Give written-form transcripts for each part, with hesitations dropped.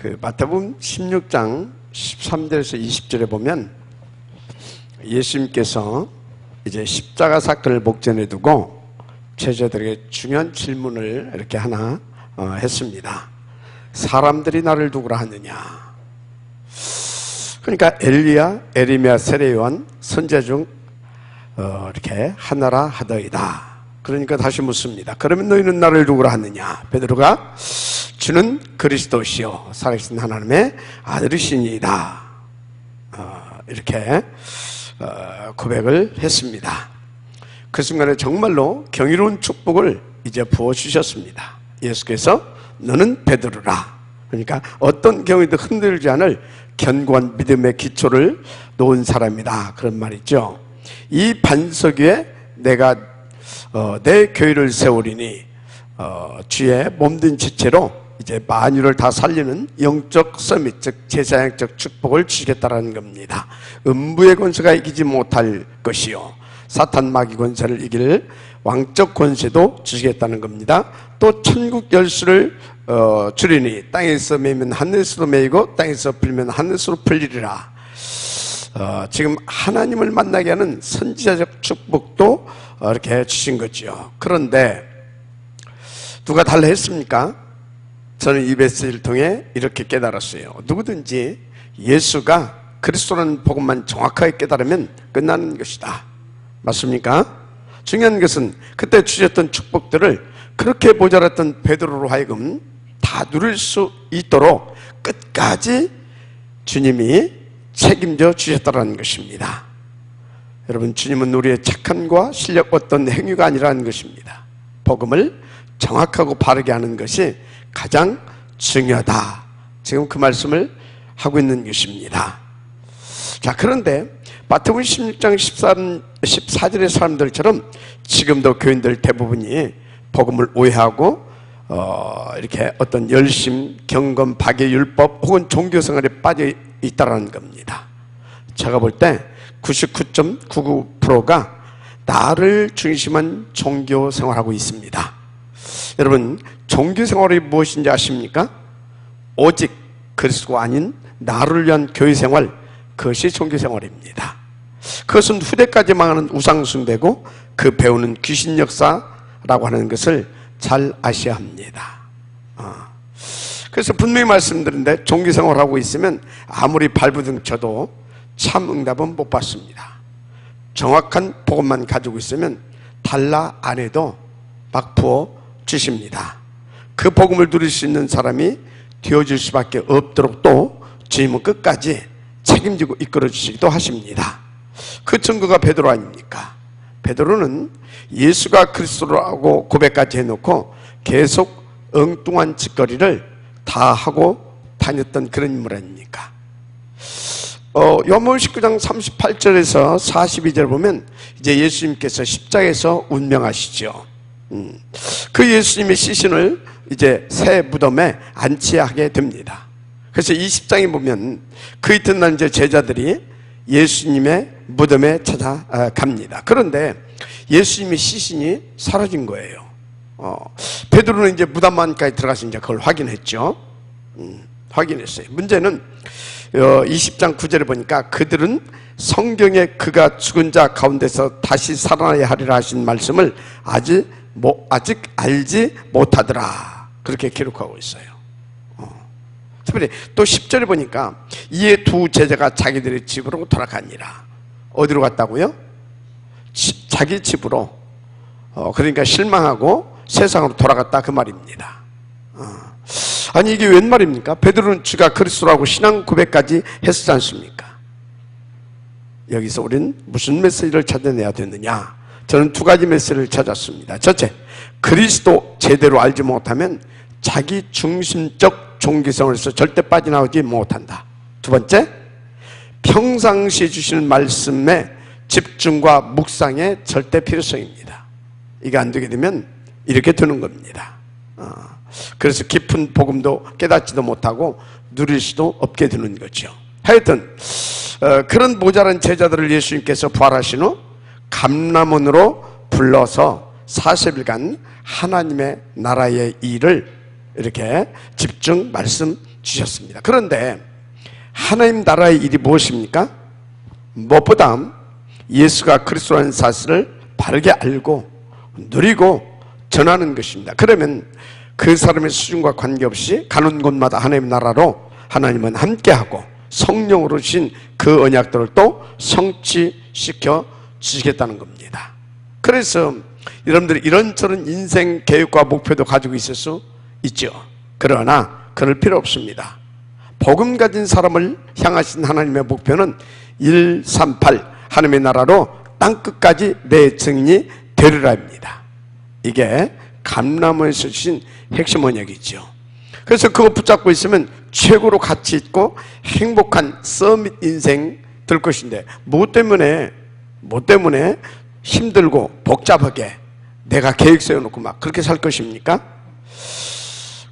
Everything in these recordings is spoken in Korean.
마태복음 16장 13절에서 20절에 보면 예수님께서 이제 십자가 사건을 목전에 두고 제자들에게 중요한 질문을 이렇게 하나 했습니다. 사람들이 나를 누구라 하느냐? 그러니까 엘리야, 에레미야, 세례요한 선지자 중 이렇게 하나라 하더이다. 그러니까 다시 묻습니다. 그러면 너희는 나를 누구라 하느냐? 베드로가 주는 그리스도시요 살아계신 하나님의 아들이시니이다. 이렇게 고백을 했습니다. 그 순간에 정말로 경이로운 축복을 이제 부어주셨습니다. 예수께서 너는 베드로라. 그러니까 어떤 경우에도 흔들지 않을 견고한 믿음의 기초를 놓은 사람이다. 그런 말이죠. 이 반석 위에 내가 내 교회를 세우리니 주의 몸된 지체로 이제 만유를 다 살리는 영적 서밋, 즉 제사장적 축복을 주시겠다라는 겁니다. 음부의 권세가 이기지 못할 것이요 사탄 마귀 권세를 이길 왕적 권세도 주시겠다는 겁니다. 또 천국 열쇠를 주리니 땅에서 매면 하늘에서도 매이고 땅에서 풀면 하늘에서도 풀리리라. 지금 하나님을 만나게 하는 선지자적 축복도 이렇게 주신 거죠. 그런데 누가 달라 했습니까? 저는 이 메시지를 통해 이렇게 깨달았어요. 누구든지 예수가 그리스도라는 복음만 정확하게 깨달으면 끝나는 것이다. 맞습니까? 중요한 것은 그때 주셨던 축복들을 그렇게 모자랐던 베드로로 하여금 다 누릴 수 있도록 끝까지 주님이 책임져 주셨다는 것입니다. 여러분, 주님은 우리의 착함과 실력 어떤 행위가 아니라는 것입니다. 복음을 정확하고 바르게 하는 것이 가장 중요하다. 지금 그 말씀을 하고 있는 것입니다. 자, 그런데 마태복음 16장 14절의 사람들처럼 지금도 교인들 대부분이 복음을 오해하고 이렇게 어떤 열심, 경건, 박해, 율법 혹은 종교생활에 빠져 있다는 겁니다. 제가 볼 때 99.99%가 나를 중심한 종교생활하고 있습니다. 여러분, 종교생활이 무엇인지 아십니까? 오직 그리스도가 아닌 나를 위한 교회생활, 그것이 종교생활입니다. 그것은 후대까지 망하는 우상숭배고 그 배우는 귀신 역사라고 하는 것을 잘 아셔야 합니다. 그래서 분명히 말씀드렸는데 종교생활하고 있으면 아무리 발부둥 쳐도 참 응답은 못 받습니다. 정확한 복음만 가지고 있으면 달라 안 해도 막 부어 주십니다. 그 복음을 누릴 수 있는 사람이 되어질 수밖에 없도록 또 주님은 끝까지 책임지고 이끌어 주시기도 하십니다. 그 증거가 베드로 아닙니까? 베드로는 예수가 그리스도라고 고백까지 해놓고 계속 엉뚱한 짓거리를 다 하고 다녔던 그런 인물 아닙니까? 요한복음 19장 38절에서 42절 보면 이제 예수님께서 십자가에서 운명하시죠. 그 예수님의 시신을 이제 새 무덤에 안치하게 됩니다. 그래서 20장에 보면 그 이튿날 이제 제자들이 예수님의 무덤에 찾아갑니다. 그런데 예수님의 시신이 사라진 거예요. 베드로는 이제 무덤 안까지 들어가서 이제 그걸 확인했죠. 확인했어요. 문제는 20장 9절에 보니까 그들은 성경에 그가 죽은 자 가운데서 다시 살아나야 하리라 하신 말씀을 아직 알지 못하더라. 그렇게 기록하고 있어요. 특별히 또 10절에 보니까 이에 두 제자가 자기들의 집으로 돌아가니라. 어디로 갔다고요? 자기 집으로. 그러니까 실망하고 세상으로 돌아갔다 그 말입니다. 아니 이게 웬 말입니까? 베드로는 주가 그리스도라고 신앙 고백까지 했지 않습니까? 여기서 우리는 무슨 메시지를 찾아내야 되느냐? 저는 두 가지 메시지를 찾았습니다. 첫째, 그리스도 제대로 알지 못하면 자기 중심적 종교생활에서 절대 빠져나오지 못한다. 두 번째, 평상시에 주시는 말씀의 집중과 묵상의 절대 필요성입니다. 이게 안 되게 되면 이렇게 되는 겁니다. 그래서 깊은 복음도 깨닫지도 못하고 누릴 수도 없게 되는 거죠. 하여튼 그런 모자란 제자들을 예수님께서 부활하신 후 감람원으로 불러서 40일간 하나님의 나라의 일을 이렇게 집중 말씀 주셨습니다. 그런데 하나님 나라의 일이 무엇입니까? 무엇보다 예수가 그리스도라는 사실을 바르게 알고 누리고 전하는 것입니다. 그러면 그 사람의 수준과 관계없이 가는 곳마다 하나님의 나라로 하나님은 함께하고 성령으로 주신 그 언약들을 또 성취시켜 주시겠다는 겁니다. 그래서 여러분들이 이런저런 인생 계획과 목표도 가지고 있을 수 있죠. 그러나 그럴 필요 없습니다. 복음 가진 사람을 향하신 하나님의 목표는 138 하나님의 나라로 땅끝까지 내 증인이 되리라입니다. 이게 감람원에서 주신 핵심 언약이죠. 그래서 그거 붙잡고 있으면 최고로 가치 있고 행복한 서밋 인생 될 것인데 뭐 때문에 힘들고 복잡하게 내가 계획 세워놓고 막 그렇게 살 것입니까?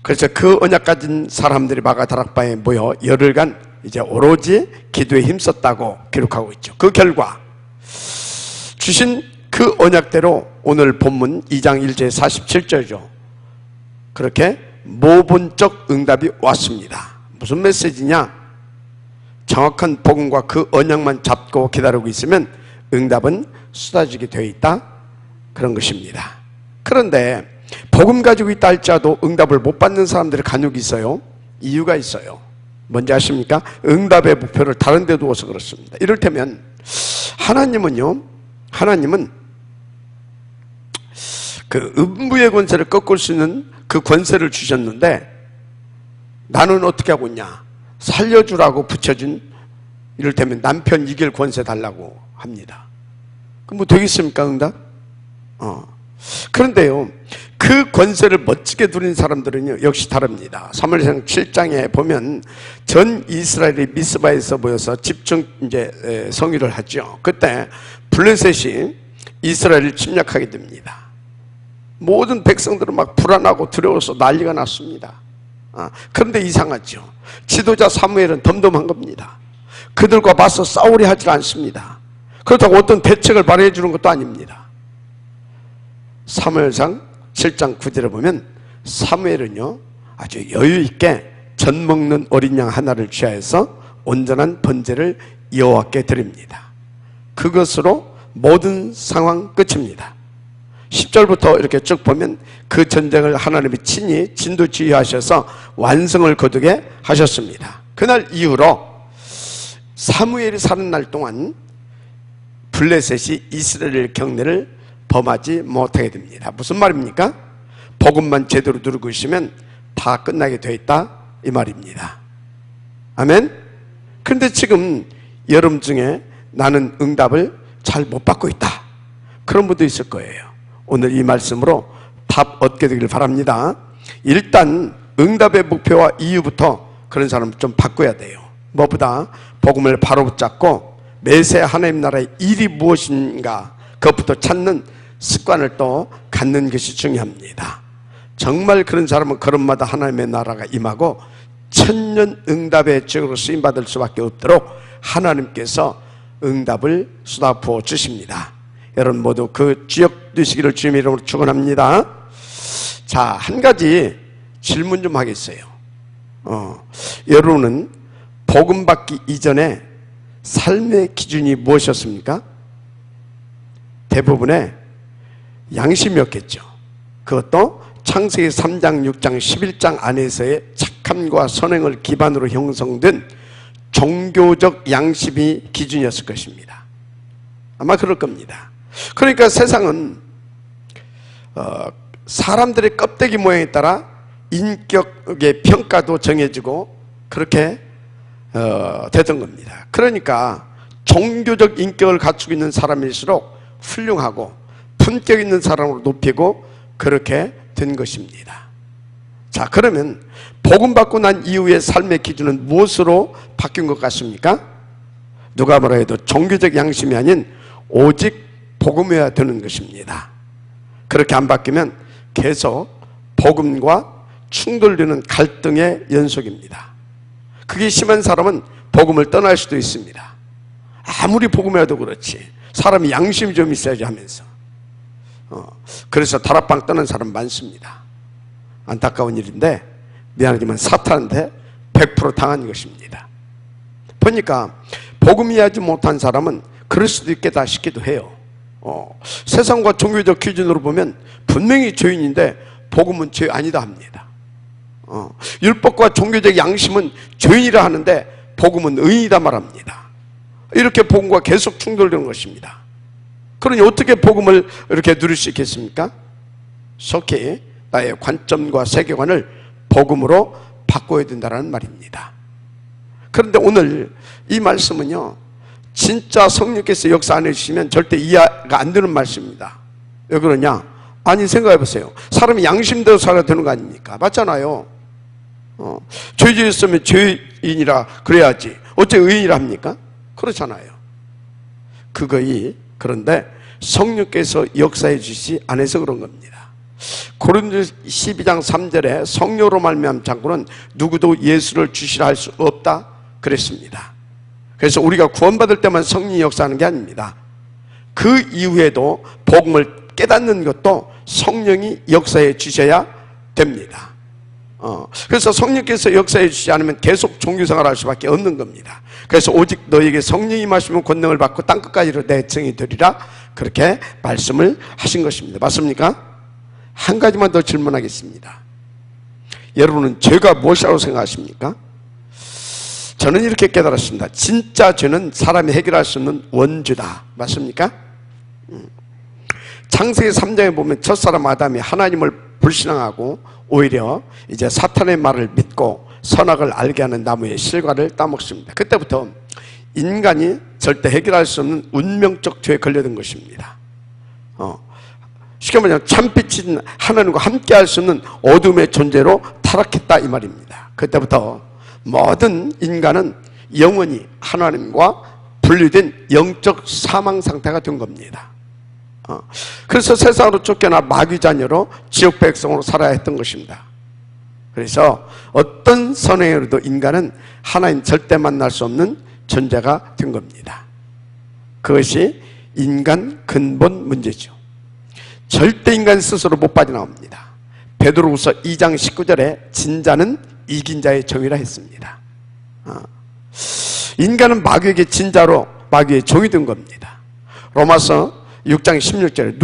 그래서 그 언약 가진 사람들이 마가다락방에 모여 열흘간 이제 오로지 기도에 힘썼다고 기록하고 있죠. 그 결과 주신 그 언약대로 오늘 본문 2장 1절 47절이죠. 그렇게 모본적 응답이 왔습니다. 무슨 메시지냐? 정확한 복음과 그 언약만 잡고 기다리고 있으면 응답은 쏟아지게 되어 있다, 그런 것입니다. 그런데 복음 가지고 있다 할지라도 응답을 못 받는 사람들의 간혹이 있어요. 이유가 있어요. 뭔지 아십니까? 응답의 목표를 다른 데 두어서 그렇습니다. 이를테면 하나님은 그 음부의 권세를 꺾을 수 있는 그 권세를 주셨는데 나는 어떻게 하고 있냐? 살려주라고 붙여준, 이를테면 남편 이길 권세 달라고 합니다. 그럼 뭐 되겠습니까, 응답? 그런데요, 그 권세를 멋지게 누린 사람들은요 역시 다릅니다. 사무엘상 7장에 보면 전 이스라엘이 미스바에서 모여서 집중 이제 성의를 하죠. 그때 블레셋이 이스라엘을 침략하게 됩니다. 모든 백성들은 막 불안하고 두려워서 난리가 났습니다. 그런데 이상하죠. 지도자 사무엘은 덤덤한 겁니다. 그들과 맞서 싸우려 하지 않습니다. 그렇다고 어떤 대책을 마련해 주는 것도 아닙니다. 사무엘상 7장 9절에 보면 사무엘은요 아주 여유 있게 젖 먹는 어린 양 하나를 취하여서 온전한 번제를 여호와께 드립니다. 그것으로 모든 상황 끝입니다. 10절부터 이렇게 쭉 보면 그 전쟁을 하나님이 친히 진두지휘하셔서 완성을 거두게 하셨습니다. 그날 이후로 사무엘이 사는 날 동안 블레셋이 이스라엘 경내를 범하지 못하게 됩니다. 무슨 말입니까? 복음만 제대로 누르고 있으면 다 끝나게 되어 있다, 이 말입니다. 아멘? 그런데 지금 여러분 중에 나는 응답을 잘 못 받고 있다, 그런 분도 있을 거예요. 오늘 이 말씀으로 답 얻게 되길 바랍니다. 일단 응답의 목표와 이유부터 그런 사람 좀 바꿔야 돼요. 무엇보다 복음을 바로 붙잡고 매세 하나님 나라의 일이 무엇인가 그것부터 찾는 습관을 또 갖는 것이 중요합니다. 정말 그런 사람은 걸음마다 하나님의 나라가 임하고 천년 응답의 지역으로 쓰임받을 수밖에 없도록 하나님께서 응답을 쏟아부어 주십니다. 여러분 모두 그 지역 되시기를 주님의 이름으로 축원합니다. 자, 한 가지 질문 좀 하겠어요. 여러분은 복음 받기 이전에 삶의 기준이 무엇이었습니까? 대부분의 양심이었겠죠. 그것도 창세기 3장, 6장, 11장 안에서의 착함과 선행을 기반으로 형성된 종교적 양심이 기준이었을 것입니다. 아마 그럴 겁니다. 그러니까 세상은 사람들의 껍데기 모양에 따라 인격의 평가도 정해지고 그렇게 되던 겁니다. 그러니까 종교적 인격을 갖추고 있는 사람일수록 훌륭하고 품격 있는 사람으로 높이고 그렇게 된 것입니다. 자, 그러면 복음 받고 난 이후의 삶의 기준은 무엇으로 바뀐 것 같습니까? 누가 뭐라 해도 종교적 양심이 아닌 오직 복음이어야 되는 것입니다. 그렇게 안 바뀌면 계속 복음과 충돌되는 갈등의 연속입니다. 그게 심한 사람은 복음을 떠날 수도 있습니다. 아무리 복음이라도 그렇지 사람이 양심이 좀 있어야지 하면서 그래서 다락방 떠난 사람 많습니다. 안타까운 일인데 미안하지만 사탄한테 100% 당한 것입니다. 보니까 복음 이해하지 못한 사람은 그럴 수도 있겠다 싶기도 해요. 세상과 종교적 기준으로 보면 분명히 죄인인데 복음은 죄 아니다 합니다. 율법과 종교적 양심은 죄인이라 하는데 복음은 의인이다 말합니다. 이렇게 복음과 계속 충돌되는 것입니다. 그러니 어떻게 복음을 이렇게 누릴 수 있겠습니까? 속히 나의 관점과 세계관을 복음으로 바꿔야 된다는 말입니다. 그런데 오늘 이 말씀은요, 진짜 성령께서 역사 안 해주시면 절대 이해가 안 되는 말씀입니다. 왜 그러냐? 아니, 생각해 보세요. 사람이 양심대로 살아야 되는 거 아닙니까? 맞잖아요. 죄 지었으면 죄인이라 그래야지 어째 의인이라 합니까? 그렇잖아요. 그런데 성령께서 역사해 주시지 않아서 그런 겁니다. 고린도서 12장 3절에 성령으로 말미암은 자고는 누구도 예수를 주시라 할 수 없다 그랬습니다. 그래서 우리가 구원받을 때만 성령이 역사하는 게 아닙니다. 그 이후에도 복음을 깨닫는 것도 성령이 역사해 주셔야 됩니다. 그래서 성령께서 역사해 주시지 않으면 계속 종교생활을 할 수밖에 없는 겁니다. 그래서 오직 너에게 성령이 임하시면 권능을 받고 땅끝까지로 내 증이 되리라, 그렇게 말씀을 하신 것입니다. 맞습니까? 한 가지만 더 질문하겠습니다. 여러분은 죄가 무엇이라고 생각하십니까? 저는 이렇게 깨달았습니다. 진짜 죄는 사람이 해결할 수 없는 원죄다. 맞습니까? 창세기 3장에 보면 첫사람 아담이 하나님을 불신앙하고 오히려 이제 사탄의 말을 믿고 선악을 알게 하는 나무의 실과를 따먹습니다. 그때부터 인간이 절대 해결할 수 없는 운명적 죄에 걸려든 것입니다. 쉽게 말하면 참빛인 하나님과 함께할 수 없는 어둠의 존재로 타락했다 이 말입니다. 그때부터 모든 인간은 영원히 하나님과 분리된 영적 사망 상태가 된 겁니다. 그래서 세상으로 쫓겨나 마귀 자녀로 지옥 백성으로 살아야 했던 것입니다. 그래서 어떤 선행으로도 인간은 하나님 절대 만날 수 없는 존재가 된 겁니다. 그것이 인간 근본 문제죠. 절대 인간 스스로 못 빠져나옵니다. 베드로후서 2장 19절에 진자는 이긴 자의 정이라 했습니다. 인간은 마귀에게 진자로 마귀의 종이 된 겁니다. 로마서 6장 16절에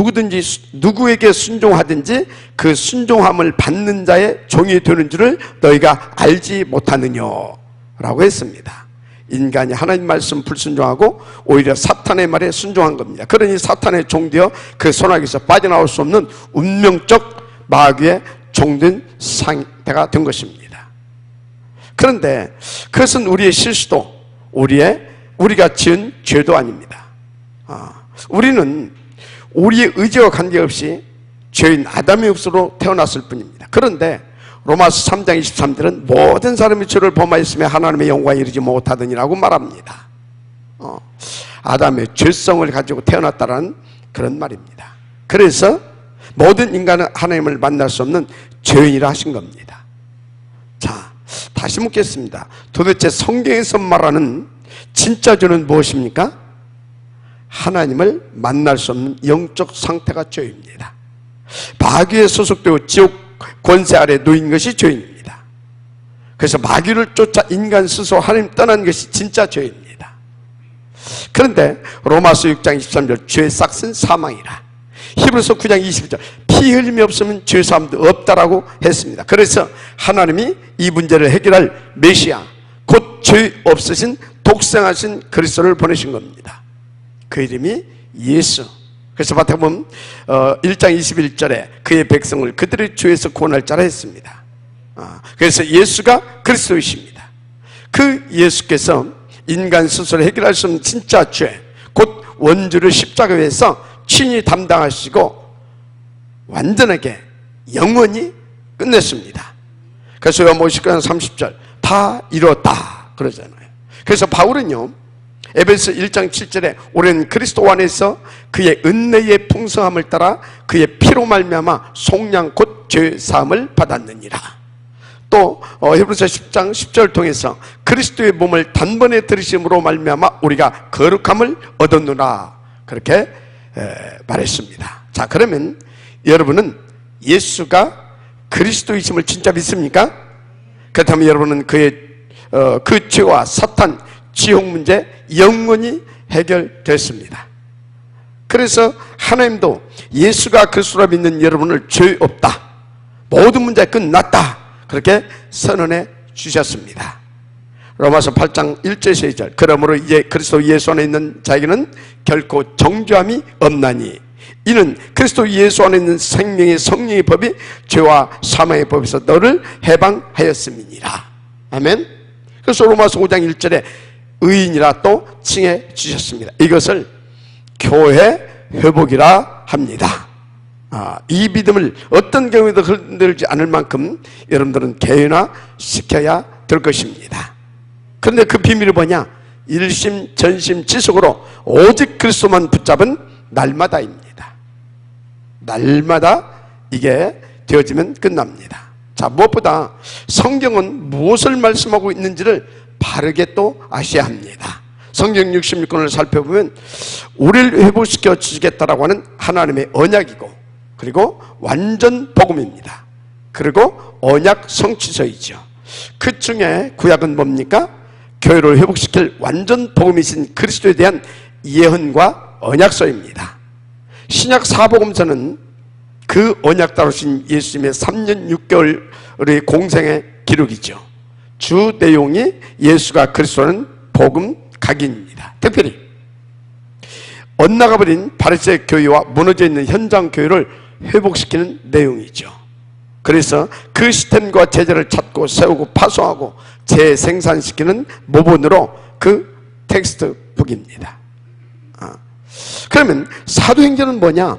누구에게 순종하든지 그 순종함을 받는 자의 종이 되는 줄을 너희가 알지 못하느냐 라고 했습니다. 인간이 하나님 말씀 불순종하고 오히려 사탄의 말에 순종한 겁니다. 그러니 사탄의 종되어 그 손아귀에서 빠져나올 수 없는 운명적 마귀의 종된 상태가 된 것입니다. 그런데 그것은 우리의 실수도 우리가 지은 죄도 아닙니다. 우리는 우리의 의지와 관계없이 죄인 아담의 흙수로 태어났을 뿐입니다. 그런데 로마서 3장 23절은 모든 사람이 죄를 범하였으며 하나님의 영광에 이르지 못하더니라고 말합니다. 아담의 죄성을 가지고 태어났다는 그런 말입니다. 그래서 모든 인간은 하나님을 만날 수 없는 죄인이라 하신 겁니다. 자, 다시 묻겠습니다. 도대체 성경에서 말하는 진짜 죄는 무엇입니까? 하나님을 만날 수 없는 영적 상태가 죄입니다. 마귀에 소속되고 지옥 권세 아래 놓인 것이 죄입니다. 그래서 마귀를 쫓아 인간 스스로 하나님 떠난 것이 진짜 죄입니다. 그런데 로마서 6장 23절 죄 싹은 사망이라, 히브리서 9장 20절 피 흘림이 없으면 죄사함도 없다라고 했습니다. 그래서 하나님이 이 문제를 해결할 메시아, 곧 죄 없으신 독생하신 그리스도를 보내신 겁니다. 그 이름이 예수. 그래서 마태복음 1장 21절에 그의 백성을 그들의 죄에서 구원할 자라 했습니다. 그래서 예수가 그리스도이십니다. 그 예수께서 인간 스스로 해결할 수 없는 진짜 죄, 곧 원죄를 십자가에서 친히 담당하시고 완전하게 영원히 끝냈습니다. 그래서 요한복음 19장 30절 다 이뤘다 그러잖아요. 그래서 바울은요, 에베소 1장 7절에 우리는 그리스도 안에서 그의 은혜의 풍성함을 따라 그의 피로 말미암아 속량 곧 죄사함을 받았느니라. 또 히브리서 10장 10절을 통해서 그리스도의 몸을 단번에 들으심으로 말미암아 우리가 거룩함을 얻었노라, 그렇게 말했습니다. 자, 그러면 여러분은 예수가 그리스도이심을 진짜 믿습니까? 그렇다면 여러분은 그의 그 죄와 사탄, 지옥 문제 영원히 해결됐습니다. 그래서 하나님도 예수가 그리스도라 믿는 여러분을 죄 없다, 모든 문제 끝났다, 그렇게 선언해 주셨습니다. 로마서 8장 1절 2절 그러므로 이제 그리스도 예수 안에 있는 자에게는 결코 정죄함이 없나니 이는 그리스도 예수 안에 있는 생명의 성령의 법이 죄와 사망의 법에서 너를 해방하였음이니라. 아멘. 그래서 로마서 5장 1절에 의인이라 또 칭해 주셨습니다. 이것을 교회 회복이라 합니다. 이 믿음을 어떤 경우에도 흔들지 않을 만큼 여러분들은 개인화시켜야 될 것입니다. 그런데 그 비밀이 뭐냐? 일심 전심 지속으로 오직 그리스도만 붙잡은 날마다입니다. 날마다 이게 되어지면 끝납니다. 자, 무엇보다 성경은 무엇을 말씀하고 있는지를 바르게 또 아셔야 합니다. 성경 66권을 살펴보면 우리를 회복시켜 주시겠다라고 하는 하나님의 언약이고, 그리고 완전 복음입니다. 그리고 언약 성취서이죠. 그 중에 구약은 뭡니까? 교회를 회복시킬 완전 복음이신 그리스도에 대한 예언과 언약서입니다. 신약 사복음서는 그 언약 따르신 예수님의 3년 6개월의 공생의 기록이죠. 주 내용이 예수가 그리스도라는 복음 각인입니다. 특별히 엇나가버린 바리새 교회와 무너져 있는 현장 교회를 회복시키는 내용이죠. 그래서 그 시스템과 제재를 찾고 세우고 파송하고 재생산시키는 모본으로 그 텍스트북입니다. 그러면 사도행전은 뭐냐?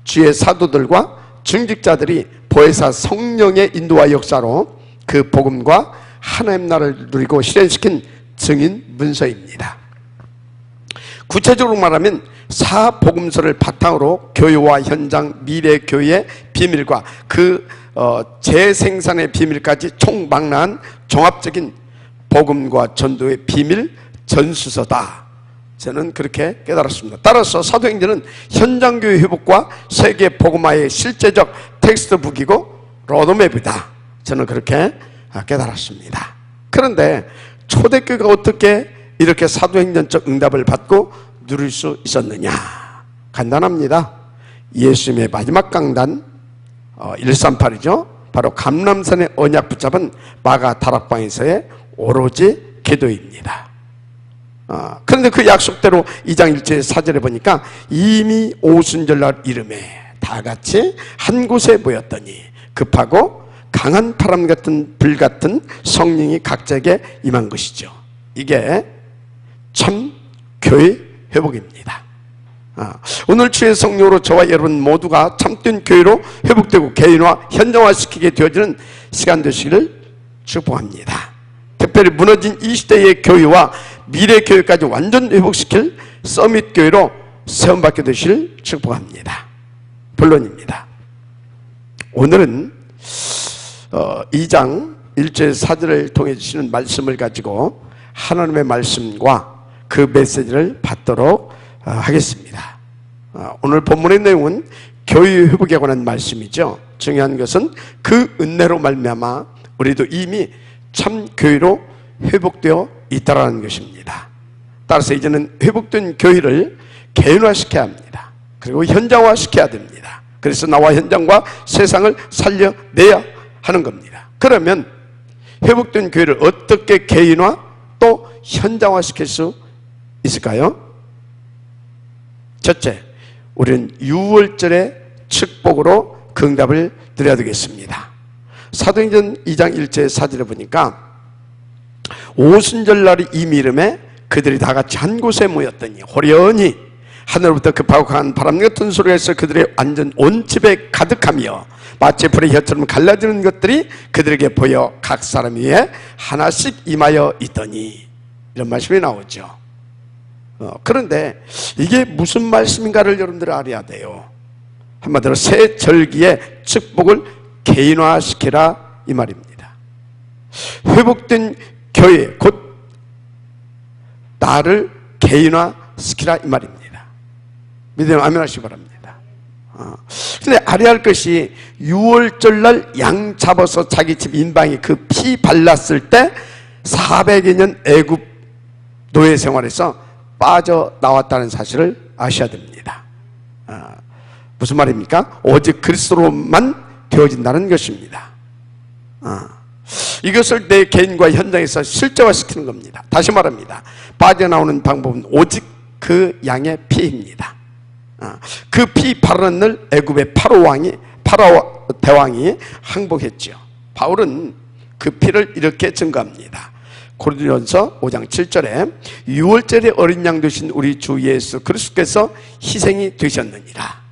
주의 사도들과 중직자들이 보혜사 성령의 인도와 역사로 그 복음과 하나님 나라를 누리고 실현시킨 증인 문서입니다. 구체적으로 말하면 사복음서를 바탕으로 교회와 현장 미래 교회의 비밀과 그 재생산의 비밀까지 총망라한 종합적인 복음과 전도의 비밀 전수서다. 저는 그렇게 깨달았습니다. 따라서 사도행전은 현장교회 회복과 세계 복음화의 실제적 텍스트북이고 로드맵이다. 저는 그렇게 깨달았습니다. 그런데 초대교회가 어떻게 이렇게 사도행전적 응답을 받고 누릴 수 있었느냐? 간단합니다. 예수님의 마지막 강단 138이죠. 바로 감람산의 언약 붙잡은 마가 다락방에서의 오로지 기도입니다. 그런데 그 약속대로 2장 1절 4절에 보니까 이미 오순절날 이름에 다 같이 한 곳에 모였더니 급하고 강한 바람 같은 불 같은 성령이 각자에게 임한 것이죠. 이게 참 교회 회복입니다. 오늘 주의 성령으로 저와 여러분 모두가 참된 교회로 회복되고 개인화, 현장화시키게 되어지는 시간 되시기를 축복합니다. 특별히 무너진 이 시대의 교회와 미래 교회까지 완전 회복시킬 서밋 교회로 세움받게 되시기를 축복합니다. 본론입니다. 오늘은 2장 1절 4절을 통해 주시는 말씀을 가지고 하나님의 말씀과 그 메시지를 받도록 하겠습니다. 오늘 본문의 내용은 교회 회복에 관한 말씀이죠. 중요한 것은 그 은혜로 말미암아 우리도 이미 참 교회로 회복되어 있다는 것입니다. 따라서 이제는 회복된 교회를 개인화시켜야 합니다. 그리고 현장화시켜야 됩니다. 그래서 나와 현장과 세상을 살려내야 하는 겁니다. 그러면 회복된 교회를 어떻게 개인화 또 현장화시킬 수 있을까요? 첫째, 우리는 6월절의 축복으로 그 응답을 드려야 되겠습니다. 사도행전 2장 1절 4절에 보니까 오순절날이 이미 이름에 그들이 다 같이 한 곳에 모였더니 호련히 하늘로부터 급하고 강한 바람 같은 소리가 있어 그들의 완전 온 집에 가득하며 마치 불의 혀처럼 갈라지는 것들이 그들에게 보여 각 사람 위에 하나씩 임하여 있더니, 이런 말씀이 나오죠. 그런데 이게 무슨 말씀인가를 여러분들이 알아야 돼요. 한마디로 새 절기의 축복을 개인화시키라 이 말입니다. 회복된 교회 곧 나를 개인화시키라 이 말입니다. 믿으면 아멘 하시기 바랍니다. 근데 알아야 할 것이 6월절날 양 잡아서 자기 집 인방에 그 피 발랐을 때 400여 년 애굽 노예 생활에서 빠져나왔다는 사실을 아셔야 됩니다. 무슨 말입니까? 오직 그리스도로만 되어진다는 것입니다. 이것을 내 개인과 현장에서 실제화시키는 겁니다. 다시 말합니다. 빠져나오는 방법은 오직 그 양의 피입니다. 그 피 바르는 날 애굽의 파라오 대왕이 항복했죠. 바울은 그 피를 이렇게 증거합니다. 고린도전서 5장 7절에 유월절에 어린 양 되신 우리 주 예수 그리스도께서 희생이 되셨느니라.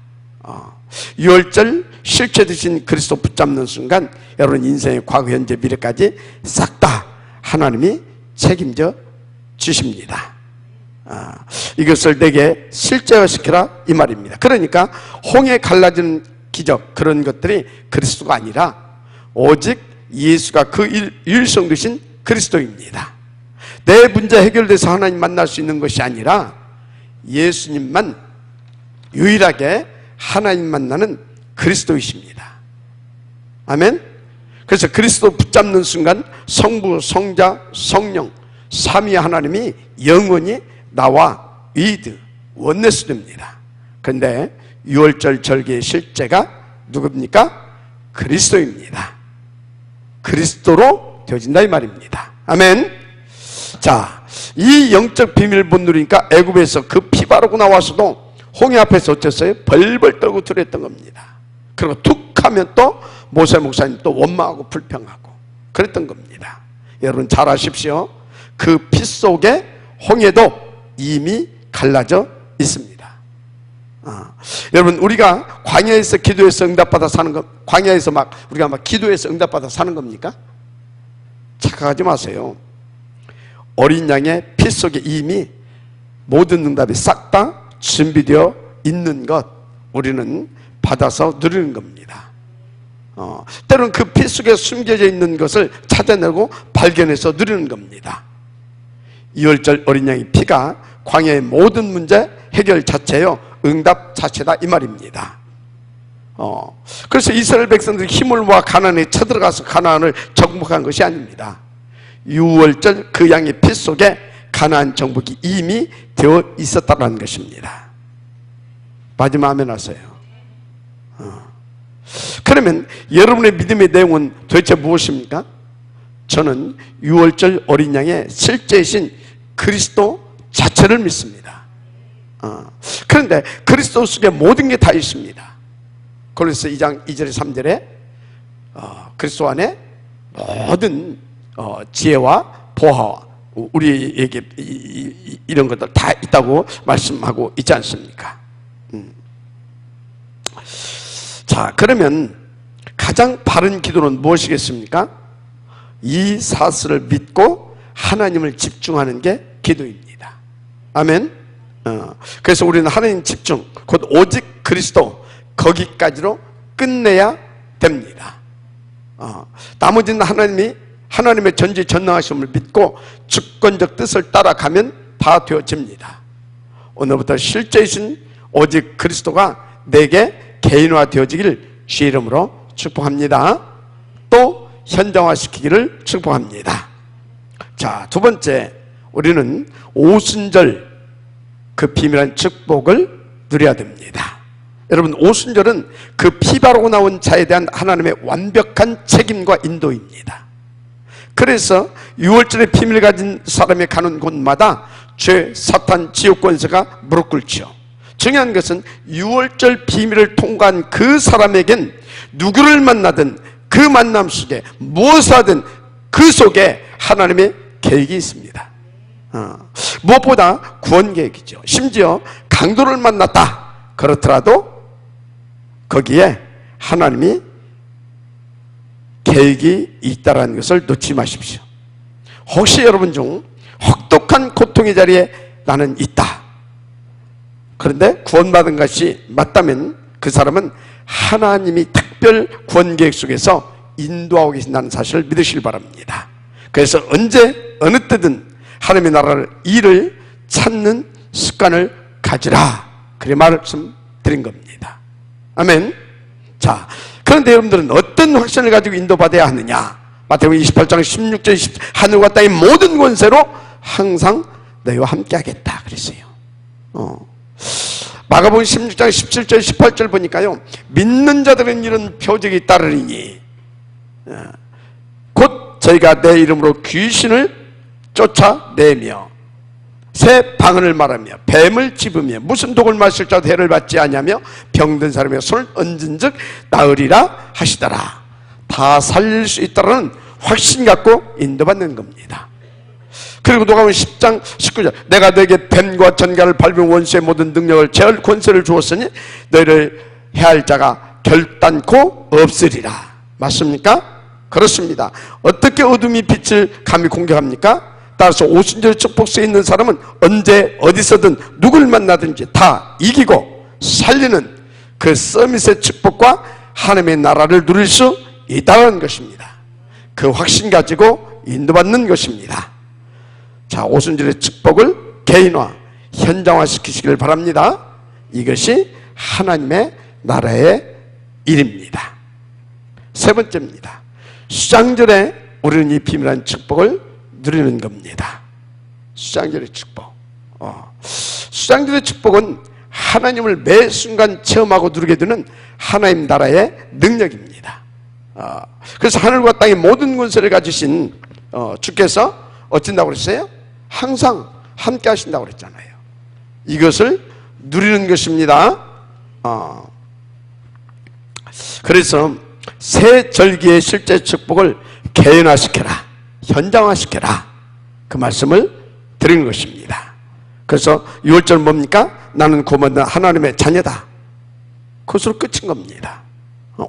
유월절 실체 되신 그리스도 붙잡는 순간 여러분 인생의 과거, 현재, 미래까지 싹 다 하나님이 책임져 주십니다. 이것을 내게 실제화시키라 이 말입니다. 그러니까 홍해 갈라지는 기적, 그런 것들이 그리스도가 아니라 오직 예수가 그 유일성 되신 그리스도입니다. 내 문제 해결돼서 하나님 만날 수 있는 것이 아니라 예수님만 유일하게 하나님 만나는 그리스도이십니다. 아멘. 그래서 그리스도 붙잡는 순간 성부, 성자, 성령 삼위 하나님이 영원히 나와 위드 원네스 됩니다. 그런데 유월절 절기의 실제가 누굽니까? 그리스도입니다. 그리스도로 되어진다 이 말입니다. 아멘. 자, 이 영적 비밀을 못 누리니까 애굽에서 그 피 바르고 나와서도 홍해 앞에서 어땠어요? 벌벌 떨고 두려웠던 겁니다. 그리고 툭 하면 또 모세 목사님 또 원망하고 불평하고 그랬던 겁니다. 여러분 잘 아십시오. 그 피 속에 홍해도 이미 갈라져 있습니다. 여러분 우리가 광야에서 기도해서 응답받아 사는 것, 광야에서 우리가 기도해서 응답받아 사는 겁니까? 착각하지 마세요. 어린 양의 피 속에 이미 모든 응답이 싹 다 준비되어 있는 것, 우리는 받아서 누리는 겁니다. 때로는 그 피 속에 숨겨져 있는 것을 찾아내고 발견해서 누리는 겁니다. 유월절 어린 양의 피가 광야의 모든 문제 해결 자체요, 응답 자체다 이 말입니다. 그래서 이스라엘 백성들이 힘을 모아 가나안에 쳐들어가서 가나안을 정복한 것이 아닙니다. 유월절 그 양의 피 속에 가나안 정복이 이미 되어 있었다는 것입니다. 마지막 아멘 하세요. 그러면 여러분의 믿음의 내용은 도대체 무엇입니까? 저는 유월절 어린 양의 실제이신 그리스도 자체를 믿습니다. 그런데 그리스도 속에 모든 게 다 있습니다. 고린도서 2장 2절에 3절에 그리스도 안에 모든 지혜와 보화와 우리에게 이런 것들 다 있다고 말씀하고 있지 않습니까? 자, 그러면 가장 바른 기도는 무엇이겠습니까? 이 사실을 믿고 하나님을 집중하는 게 기도입니다. 아멘. 그래서 우리는 하나님 집중, 곧 오직 그리스도, 거기까지로 끝내야 됩니다. 나머지는 하나님의 전지전능하심을 믿고 주권적 뜻을 따라가면 다 되어집니다. 오늘부터 실제이신 오직 그리스도가 내게 개인화 되어지기를 주의 이름으로 축복합니다. 또 현장화시키기를 축복합니다. 자, 두 번째, 우리는 오순절 그 비밀한 축복을 누려야 됩니다. 여러분, 오순절은 그 피 바르고 나온 자에 대한 하나님의 완벽한 책임과 인도입니다. 그래서 유월절의 비밀을 가진 사람이 가는 곳마다 죄, 사탄, 지옥 권세가 무릎 꿇죠. 중요한 것은 유월절 비밀을 통과한 그 사람에겐 누구를 만나든 그 만남 속에 무엇을 하든 그 속에 하나님의 계획이 있습니다. 무엇보다 구원 계획이죠. 심지어 강도를 만났다 그렇더라도 거기에 하나님이 계획이 있다는 것을 놓지 마십시오. 혹시 여러분 중 혹독한 고통의 자리에 나는 있다, 그런데 구원받은 것이 맞다면 그 사람은 하나님이 특별 구원 계획 속에서 인도하고 계신다는 사실을 믿으시길 바랍니다. 그래서 언제 어느 때든 하나님의 나라를, 일을 찾는 습관을 가지라, 그래 말씀드린 겁니다. 아멘. 자, 그런데 여러분들은 어떤 확신을 가지고 인도받아야 하느냐? 마태복음 28장 16절 20, 하늘과 땅의 모든 권세로 항상 너희와 함께 하겠다 그랬어요. 마가복음 16장 17절 18절 보니까요, 믿는 자들은 이런 표적이 따르리니 곧 저희가 내 이름으로 귀신을 쫓아내며 새 방언을 말하며 뱀을 집으며 무슨 독을 마실 자도 해를 받지 아니하며 병든 사람의 손을 얹은 즉 나으리라 하시더라. 다 살릴 수 있다는 확신 갖고 인도받는 겁니다. 그리고 누가복음 10장 19절 내가 너에게 뱀과 전갈을 밟은 원수의 모든 능력을 제할 권세를 주었으니 너희를 해할 자가 결단코 없으리라. 맞습니까? 그렇습니다. 어떻게 어둠이 빛을 감히 공격합니까? 따라서 오순절 축복수에 있는 사람은 언제 어디서든 누굴 만나든지 다 이기고 살리는 그 서밋의 축복과 하나님의 나라를 누릴 수 있다는 것입니다. 그 확신 가지고 인도받는 것입니다. 자, 오순절의 축복을 개인화, 현장화 시키시기를 바랍니다. 이것이 하나님의 나라의 일입니다. 세 번째입니다. 수장절에 우리는 이 비밀한 축복을 누리는 겁니다. 수장절의 축복. 수장절의 축복은 하나님을 매 순간 체험하고 누리게 되는 하나님 나라의 능력입니다. 그래서 하늘과 땅의 모든 권세를 가지신 주께서 어쩐다고 그랬어요? 항상 함께 하신다고 그랬잖아요. 이것을 누리는 것입니다. 그래서 새 절기의 실제 축복을 개연화시켜라, 현장화시켜라, 그 말씀을 드리는 것입니다. 그래서 6월절 뭡니까? 나는 구원받는 하나님의 자녀다. 그것으로 끝인 겁니다.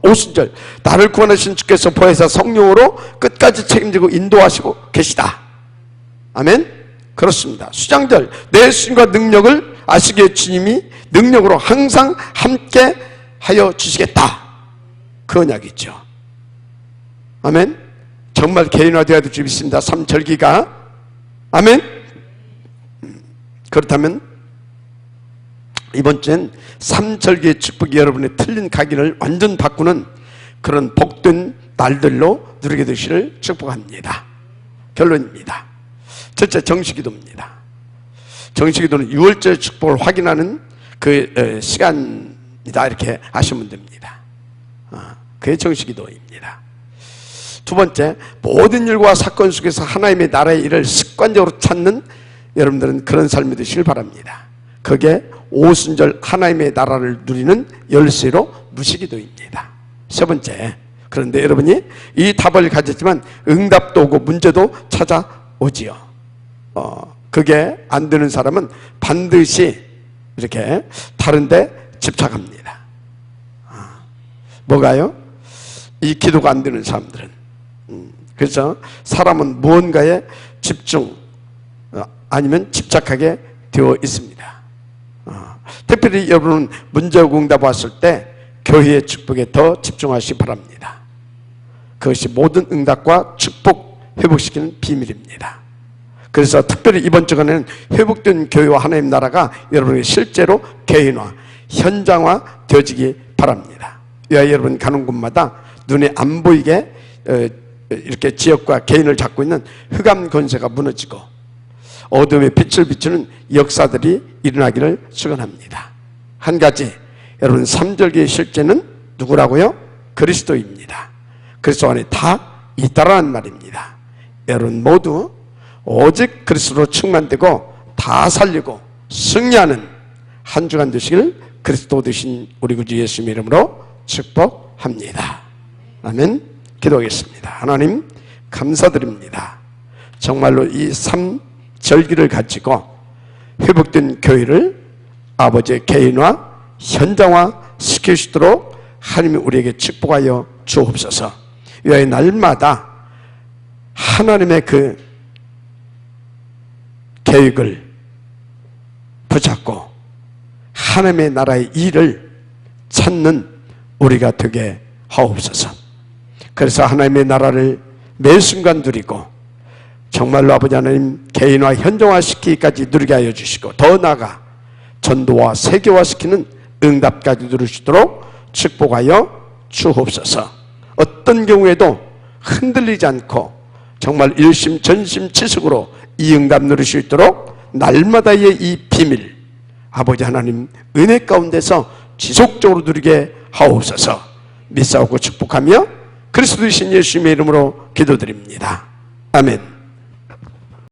오순절 나를 구원하신 주께서 보혜사 성령으로 끝까지 책임지고 인도하시고 계시다. 아멘. 그렇습니다. 수장절 내 수준과 능력을 아시기에 주님이 능력으로 항상 함께 하여 주시겠다. 그 언약이죠. 아멘. 정말 개인화되어야 될 줄 믿습니다. 3절기가. 아멘. 그렇다면 이번 주엔 3절기의 축복이 여러분의 틀린 각인을 완전 바꾸는 그런 복된 날들로 누리게 되시를 축복합니다. 결론입니다. 첫째, 정식기도입니다. 정식기도는 6월절 축복을 확인하는 그 시간이다 이렇게 아시면 됩니다. 그게 정식기도입니다. 두 번째, 모든 일과 사건 속에서 하나님의 나라의 일을 습관적으로 찾는 여러분들은 그런 삶이 되시길 바랍니다. 그게 오순절 하나님의 나라를 누리는 열쇠로 무시기도입니다. 세 번째, 그런데 여러분이 이 답을 가졌지만 응답도 오고 문제도 찾아오지요. 그게 안 되는 사람은 반드시 이렇게 다른 데 집착합니다. 뭐가요? 이 기도가 안 되는 사람들은. 그래서 사람은 무언가에 집중 아니면 집착하게 되어 있습니다. 특별히 여러분은 문제하고 응답 왔을 때 교회의 축복에 더 집중하시기 바랍니다. 그것이 모든 응답과 축복 회복시키는 비밀입니다. 그래서 특별히 이번 주간에는 회복된 교회와 하나님 나라가 여러분에게 실제로 개인화, 현장화 되어지기 바랍니다. 여러분 가는 곳마다 눈에 안 보이게 이렇게 지역과 개인을 잡고 있는 흑암 권세가 무너지고 어둠의 빛을 비추는 역사들이 일어나기를 축원합니다. 한 가지, 여러분 3절기의 실제는 누구라고요? 그리스도입니다. 그리스도 안에 다 있다라는 말입니다. 여러분 모두 오직 그리스도로 충만되고 다 살리고 승리하는 한 주간 되시길 그리스도 되신 우리 구주 예수님의 이름으로 축복합니다. 아멘. 기도하겠습니다. 하나님 감사드립니다. 정말로 이 3절기를 가지고 회복된 교회를 아버지의 개인화, 현장화 시키시도록 하나님이 우리에게 축복하여 주옵소서. 위하여 날마다 하나님의 그 계획을 붙잡고 하나님의 나라의 일을 찾는 우리가 되게 하옵소서. 그래서 하나님의 나라를 매 순간 누리고 정말로 아버지 하나님 개인화 현정화 시키기까지 누리게 하여 주시고 더 나아가 전도와 세계화시키는 응답까지 누릴 수 있도록 축복하여 주옵소서. 어떤 경우에도 흔들리지 않고 정말 일심전심치석으로 이 응답 누릴 수 있도록 날마다의 이 비밀 아버지 하나님 은혜 가운데서 지속적으로 누리게 하옵소서. 믿사오고 축복하며 그리스도이신 예수님의 이름으로 기도드립니다. 아멘.